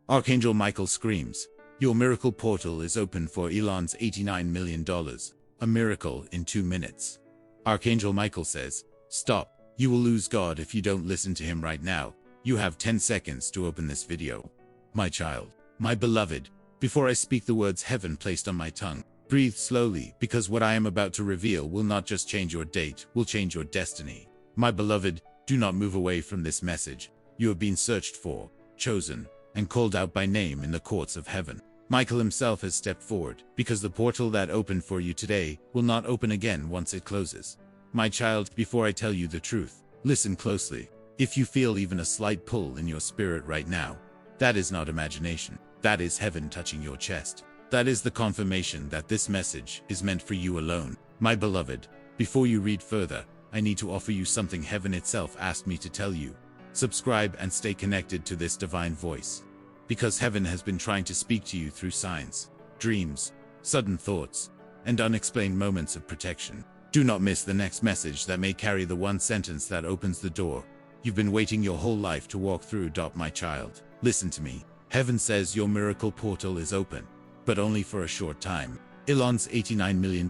Archangel Michael screams, "Your miracle portal is open for Elon's $89 million. A miracle in 2 minutes." Archangel Michael says, "Stop. You will lose God if you don't listen to him right now. You have 10 seconds to open this video." My child, my beloved, before I speak the words heaven placed on my tongue, breathe slowly, because what I am about to reveal will not just change your date, will change your destiny. My beloved, do not move away from this message. You have been searched for, chosen, and called out by name in the courts of heaven. Michael himself has stepped forward, because the portal that opened for you today will not open again once it closes. My child, before I tell you the truth, listen closely. If you feel even a slight pull in your spirit right now, that is not imagination. That is heaven touching your chest. That is the confirmation that this message is meant for you alone. My beloved, before you read further, I need to offer you something heaven itself asked me to tell you. Subscribe and stay connected to this divine voice. Because heaven has been trying to speak to you through signs, dreams, sudden thoughts, and unexplained moments of protection. Do not miss the next message that may carry the one sentence that opens the door you've been waiting your whole life to walk through. My child, listen to me. Heaven says your miracle portal is open, but only for a short time. Elon's $89 million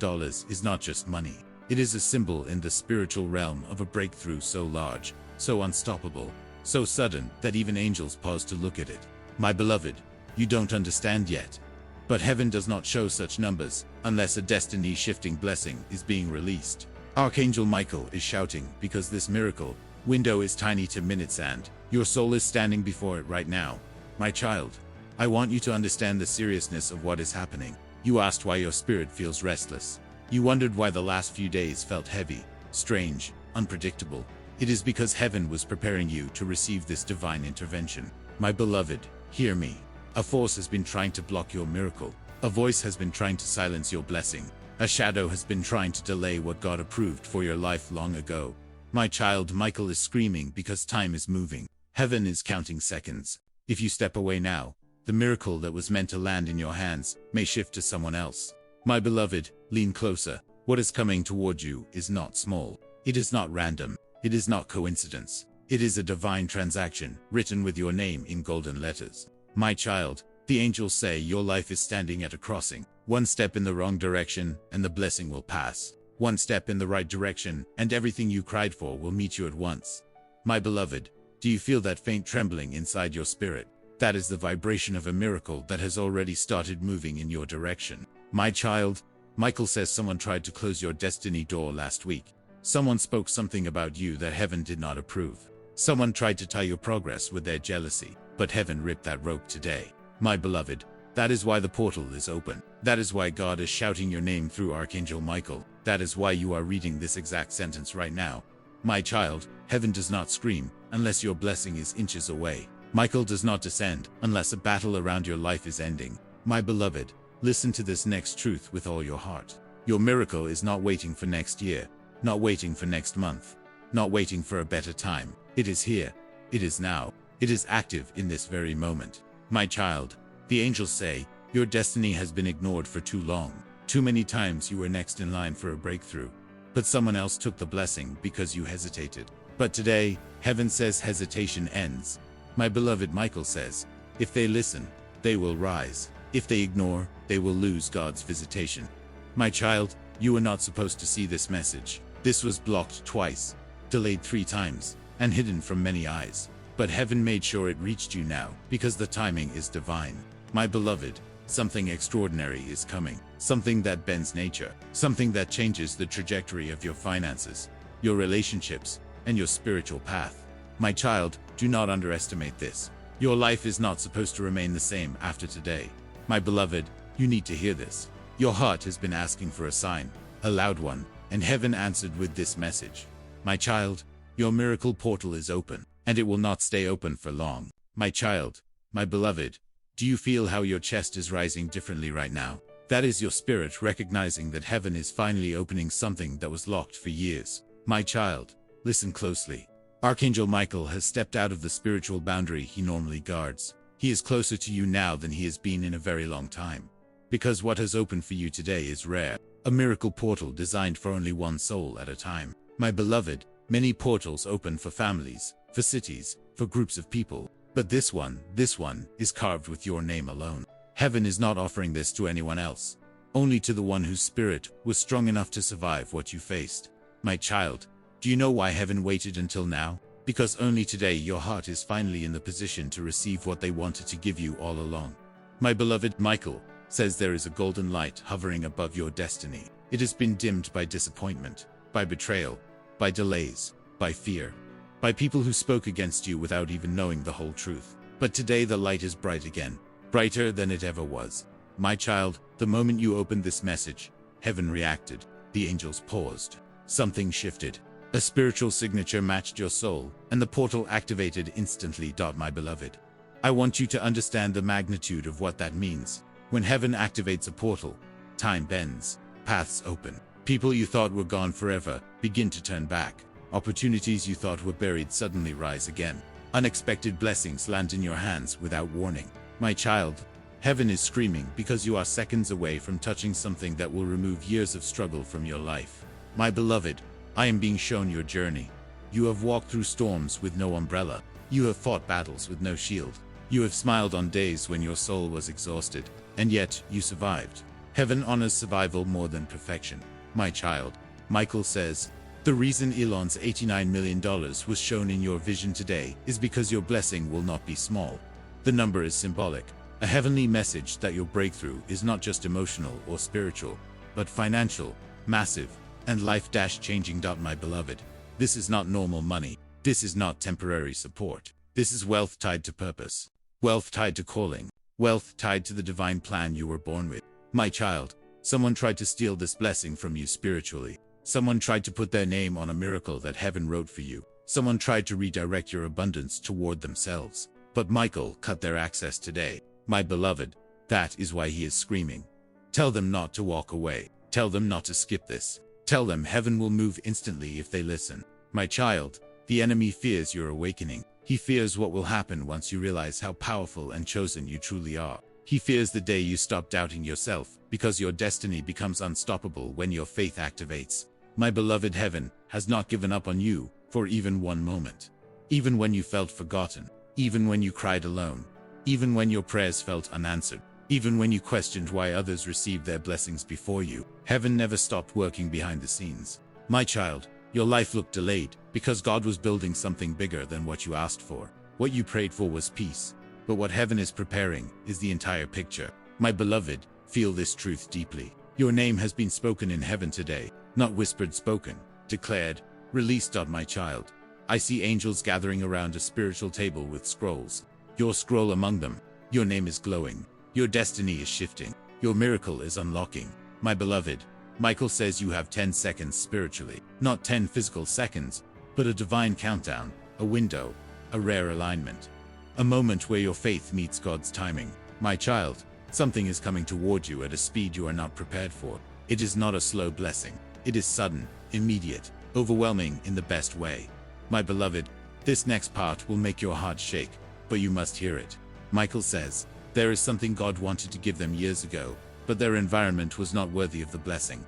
is not just money. It is a symbol in the spiritual realm of a breakthrough so large, so unstoppable, so sudden that even angels pause to look at it. My beloved, you don't understand yet. But heaven does not show such numbers unless a destiny-shifting blessing is being released. Archangel Michael is shouting because this miracle window is tiny to minutes and your soul is standing before it right now. My child, I want you to understand the seriousness of what is happening. You asked why your spirit feels restless. You wondered why the last few days felt heavy, strange, unpredictable. It is because heaven was preparing you to receive this divine intervention. My beloved, hear me. A force has been trying to block your miracle. A voice has been trying to silence your blessing. A shadow has been trying to delay what God approved for your life long ago. My child, Michael is screaming because time is moving. Heaven is counting seconds. If you step away now, the miracle that was meant to land in your hands may shift to someone else. My beloved, lean closer. What is coming toward you is not small. It is not random. It is not coincidence. It is a divine transaction, written with your name in golden letters. My child, the angels say your life is standing at a crossing. One step in the wrong direction, and the blessing will pass. One step in the right direction, and everything you cried for will meet you at once. My beloved, do you feel that faint trembling inside your spirit? That is the vibration of a miracle that has already started moving in your direction. My child, Michael says someone tried to close your destiny door last week. Someone spoke something about you that heaven did not approve. Someone tried to tie your progress with their jealousy, but heaven ripped that rope today. My beloved, that is why the portal is open. That is why God is shouting your name through Archangel Michael. That is why you are reading this exact sentence right now. My child, heaven does not scream unless your blessing is inches away. Michael does not descend unless a battle around your life is ending. My beloved, listen to this next truth with all your heart. Your miracle is not waiting for next year, not waiting for next month, not waiting for a better time. It is here. It is now. It is active in this very moment. My child, the angels say, your destiny has been ignored for too long. Too many times you were next in line for a breakthrough, but someone else took the blessing because you hesitated. But today, heaven says hesitation ends. My beloved, Michael says, if they listen, they will rise. If they ignore, they will lose God's visitation. My child, you were not supposed to see this message. This was blocked twice, delayed 3 times, and hidden from many eyes. But heaven made sure it reached you now, because the timing is divine. My beloved, something extraordinary is coming. Something that bends nature. Something that changes the trajectory of your finances, your relationships, and your spiritual path. My child, do not underestimate this. Your life is not supposed to remain the same after today. My beloved, you need to hear this. Your heart has been asking for a sign, a loud one, and heaven answered with this message. My child, your miracle portal is open, and it will not stay open for long. My child, my beloved, do you feel how your chest is rising differently right now? That is your spirit recognizing that heaven is finally opening something that was locked for years. My child, listen closely. Archangel Michael has stepped out of the spiritual boundary he normally guards. He is closer to you now than he has been in a very long time. Because what has opened for you today is rare. A miracle portal designed for only one soul at a time. My beloved, many portals open for families, for cities, for groups of people. But this one is carved with your name alone. Heaven is not offering this to anyone else, only to the one whose spirit was strong enough to survive what you faced. My child, do you know why heaven waited until now? Because only today your heart is finally in the position to receive what they wanted to give you all along. My beloved Michael says there is a golden light hovering above your destiny. It has been dimmed by disappointment, by betrayal, by delays, by fear, by people who spoke against you without even knowing the whole truth. But today the light is bright again, brighter than it ever was. My child, the moment you opened this message, heaven reacted. The angels paused. Something shifted. A spiritual signature matched your soul, and the portal activated instantly. My beloved, I want you to understand the magnitude of what that means. When heaven activates a portal, time bends, paths open. People you thought were gone forever begin to turn back. Opportunities you thought were buried suddenly rise again. Unexpected blessings land in your hands without warning. My child, heaven is screaming because you are seconds away from touching something that will remove years of struggle from your life. My beloved, I am being shown your journey. You have walked through storms with no umbrella. You have fought battles with no shield. You have smiled on days when your soul was exhausted, and yet you survived. Heaven honors survival more than perfection. My child, Michael says, the reason Elon's $89 million was shown in your vision today is because your blessing will not be small. The number is symbolic, a heavenly message that your breakthrough is not just emotional or spiritual, but financial, massive, and life-changing. My beloved, this is not normal money. This is not temporary support. This is wealth tied to purpose, wealth tied to calling, wealth tied to the divine plan you were born with. My child, someone tried to steal this blessing from you spiritually. Someone tried to put their name on a miracle that heaven wrote for you. Someone tried to redirect your abundance toward themselves. But Michael cut their access today. My beloved, that is why he is screaming. Tell them not to walk away. Tell them not to skip this. Tell them heaven will move instantly if they listen. My child, the enemy fears your awakening. He fears what will happen once you realize how powerful and chosen you truly are. He fears the day you stop doubting yourself, because your destiny becomes unstoppable when your faith activates. My beloved, heaven has not given up on you for even one moment. Even when you felt forgotten, even when you cried alone, even when your prayers felt unanswered, even when you questioned why others received their blessings before you, heaven never stopped working behind the scenes. My child, your life looked delayed because God was building something bigger than what you asked for. What you prayed for was peace, but what heaven is preparing is the entire picture. My beloved, feel this truth deeply. Your name has been spoken in heaven today, not whispered, spoken, declared, released. My child, I see angels gathering around a spiritual table with scrolls. Your scroll among them. Your name is glowing. Your destiny is shifting. Your miracle is unlocking. My beloved, Michael says you have 10 seconds spiritually, not 10 physical seconds, but a divine countdown, a window, a rare alignment, a moment where your faith meets God's timing. My child, something is coming toward you at a speed you are not prepared for. It is not a slow blessing. It is sudden, immediate, overwhelming in the best way. My beloved, this next part will make your heart shake, but you must hear it. Michael says, there is something God wanted to give them years ago, but their environment was not worthy of the blessing.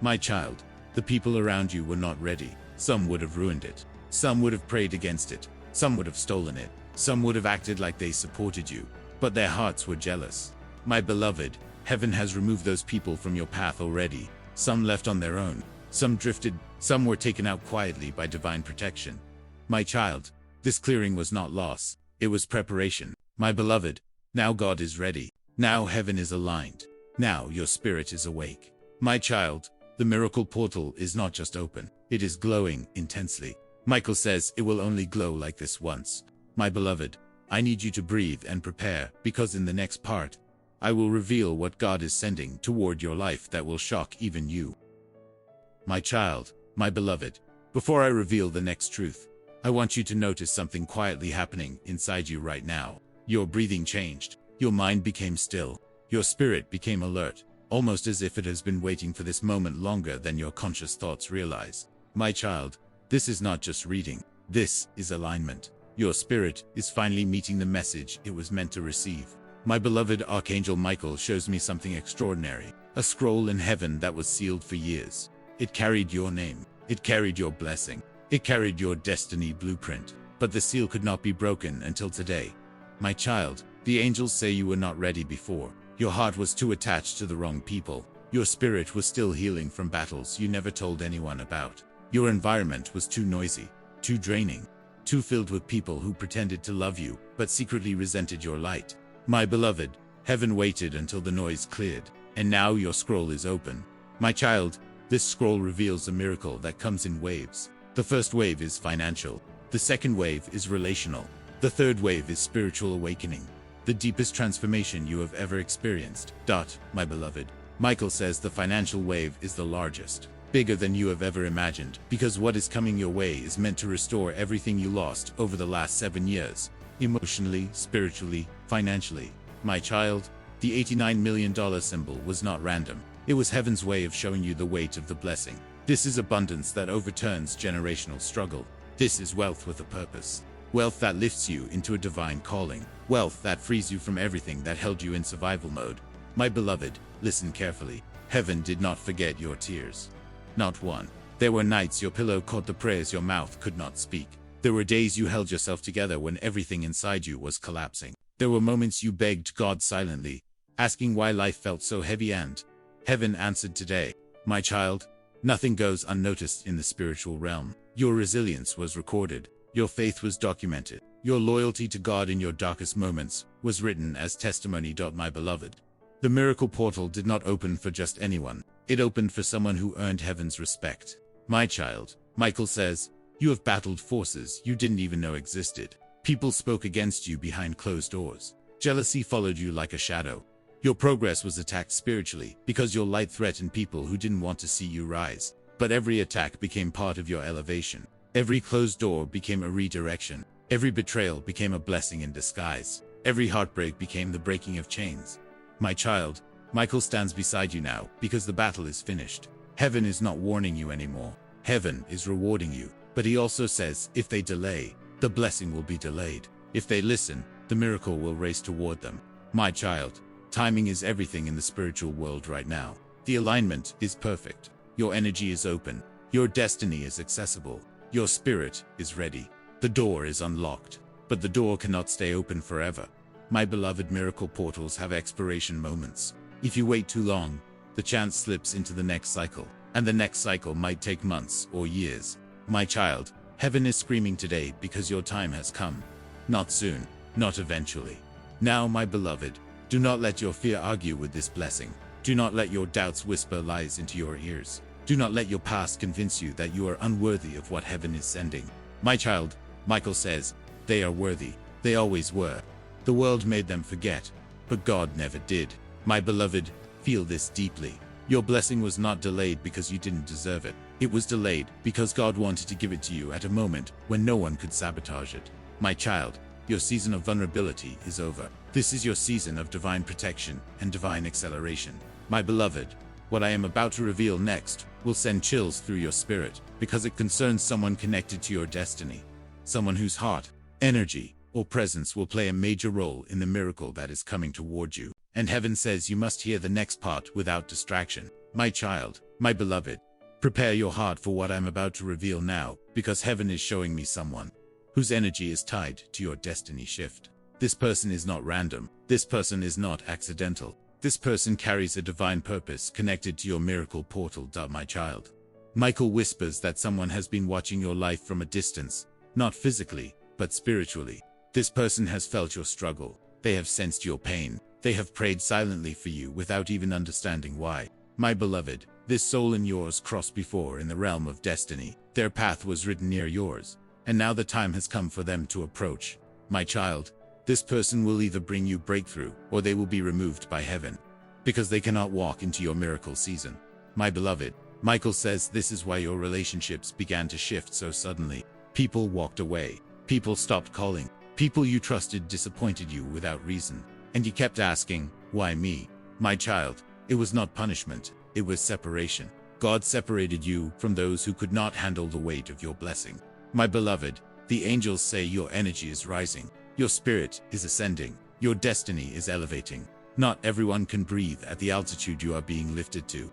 My child, the people around you were not ready. Some would have ruined it. Some would have prayed against it. Some would have stolen it. Some would have acted like they supported you, but their hearts were jealous. My beloved, heaven has removed those people from your path already. Some left on their own. Some drifted. Some were taken out quietly by divine protection. My child, this clearing was not loss. It was preparation. My beloved, now God is ready. Now heaven is aligned. Now your spirit is awake. My child, the miracle portal is not just open. It is glowing intensely. Michael says it will only glow like this once. My beloved, I need you to breathe and prepare, because in the next part, I will reveal what God is sending toward your life that will shock even you. My child, my beloved, before I reveal the next truth, I want you to notice something quietly happening inside you right now. Your breathing changed. Your mind became still. Your spirit became alert, almost as if it has been waiting for this moment longer than your conscious thoughts realize. My child, this is not just reading. This is alignment. Your spirit is finally meeting the message it was meant to receive. My beloved Archangel Michael shows me something extraordinary. A scroll in heaven that was sealed for years. It carried your name. It carried your blessing. It carried your destiny blueprint. But the seal could not be broken until today. My child, the angels say you were not ready before. Your heart was too attached to the wrong people. Your spirit was still healing from battles you never told anyone about. Your environment was too noisy, too draining, too filled with people who pretended to love you, but secretly resented your light. My beloved, heaven waited until the noise cleared, and now your scroll is open. My child, this scroll reveals a miracle that comes in waves. The first wave is financial. The second wave is relational. The third wave is spiritual awakening. The deepest transformation you have ever experienced. My beloved. Michael says the financial wave is the largest, bigger than you have ever imagined, because what is coming your way is meant to restore everything you lost over the last 7 years. Emotionally, spiritually, financially. My child, the $89 million symbol was not random. It was heaven's way of showing you the weight of the blessing. This is abundance that overturns generational struggle. This is wealth with a purpose. Wealth that lifts you into a divine calling. Wealth that frees you from everything that held you in survival mode. My beloved, listen carefully. Heaven did not forget your tears. Not one. There were nights your pillow caught the prayers your mouth could not speak. There were days you held yourself together when everything inside you was collapsing. There were moments you begged God silently, asking why life felt so heavy, and heaven answered today. My child, nothing goes unnoticed in the spiritual realm. Your resilience was recorded. Your faith was documented. Your loyalty to God in your darkest moments was written as testimony. My beloved, the miracle portal did not open for just anyone. It opened for someone who earned heaven's respect. My child, Michael says, you have battled forces you didn't even know existed. People spoke against you behind closed doors. Jealousy followed you like a shadow. Your progress was attacked spiritually because your light threatened people who didn't want to see you rise. But every attack became part of your elevation. Every closed door became a redirection. Every betrayal became a blessing in disguise. Every heartbreak became the breaking of chains. My child, Michael stands beside you now because the battle is finished. Heaven is not warning you anymore. Heaven is rewarding you. But he also says, if they delay, the blessing will be delayed. If they listen, the miracle will race toward them. My child, timing is everything in the spiritual world right now. The alignment is perfect. Your energy is open. Your destiny is accessible. Your spirit is ready. The door is unlocked. But the door cannot stay open forever. My beloved, miracle portals have expiration moments. If you wait too long, the chance slips into the next cycle. And the next cycle might take months or years. My child, heaven is screaming today because your time has come. Not soon, not eventually. Now, my beloved, do not let your fear argue with this blessing. Do not let your doubts whisper lies into your ears. Do not let your past convince you that you are unworthy of what heaven is sending. My child, Michael says, they are worthy. They always were. The world made them forget, but God never did. My beloved, feel this deeply. Your blessing was not delayed because you didn't deserve it. It was delayed because God wanted to give it to you at a moment when no one could sabotage it. My child, your season of vulnerability is over. This is your season of divine protection and divine acceleration. My beloved, what I am about to reveal next will send chills through your spirit because it concerns someone connected to your destiny. Someone whose heart, energy, or presence will play a major role in the miracle that is coming toward you. And heaven says you must hear the next part without distraction. My child, my beloved, prepare your heart for what I'm about to reveal now, because heaven is showing me someone whose energy is tied to your destiny shift. This person is not random. This person is not accidental. This person carries a divine purpose connected to your miracle portal. My child. Michael whispers that someone has been watching your life from a distance, not physically, but spiritually. This person has felt your struggle. They have sensed your pain. They have prayed silently for you without even understanding why. My beloved, this soul and yours crossed before in the realm of destiny. Their path was written near yours, and now the time has come for them to approach. My child, this person will either bring you breakthrough or they will be removed by heaven, because they cannot walk into your miracle season. My beloved, Michael says this is why your relationships began to shift so suddenly. People walked away. People stopped calling. People you trusted disappointed you without reason. And you kept asking, why me? My child, it was not punishment, it was separation. God separated you from those who could not handle the weight of your blessing. My beloved, the angels say your energy is rising, your spirit is ascending, your destiny is elevating. Not everyone can breathe at the altitude you are being lifted to.